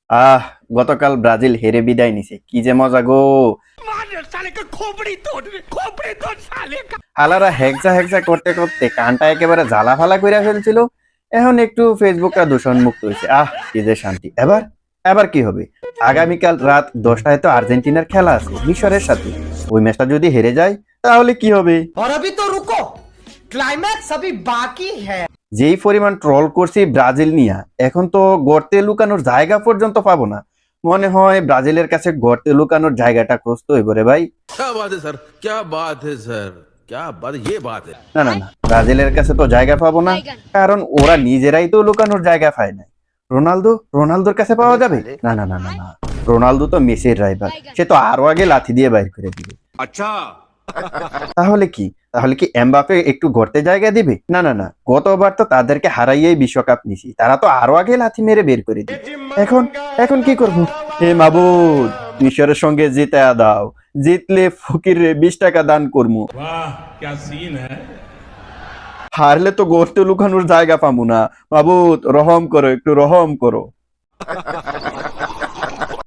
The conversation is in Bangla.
আহ গতকাল ব্রাজিল হেরে বিদায় নিছে, কি যে মজা গো। হালারা হেগজা হেগজা করতে করতে কানটা একেবারে জ্বালা ফালা কইরা ফেলছিল। এখন একটু ফেসবুকটা দূষণ মুক্ত হয়েছে, কি যে শান্তি। এবার এবার কি হবে? আগামীকাল রাত 10টায় তো আর্জেন্টিনার খেলা আছে মিশরের সাথে। ওই ম্যাচটা যদি হেরে যায় তাহলে কি হবে? और अभी तो रुको, क्लाइमैक्स अभी बाकी है। যেই পরিমাণ ট্রল করছি ব্রাজিল নিয়ে, এখন তো গর্তে লুকানোর জায়গা পর্যন্ত পাবো না। মনে হয় ব্রাজিলের কাছে গর্তে লুকানোর জায়গাটা প্রস্তুত হইব রে ভাই। क्या बात है सर, क्या बात है सर, क्या बात, ये बात है। না না না, ব্রাজিলের কাছে তো জায়গা পাবো না, কারণ ওরা নিজেরাই তো লুকানোর জায়গা পায় না। রোনালদোর কাছে পাওয়া যাবে? না না না না না, রোনালদো তো মেসির রাইভাল, সে তো আরো আগে লাথি দিয়ে বাইর করে দিবে। अच्छा তাহলে কি এমবাপে একটু গড়তে জায়গা দিবে? না না না, গতবার তো তাদেরকে হারাইয়েই বিশ্বকাপ নিছি, তারা তো আরো আগে লাথি মেরে বের করে দিবে। এখন এখন কি করবো? হে মাবুদ, মিশরের সঙ্গে জিতে দাও, জিতলে ফকিরে 20 টাকা দান করবো। वाह क्या सीन है। হারলে তো গর্তে লুকানোর জায়গা পাবো না। মাবুদ রহম করো, একটু রহম করো।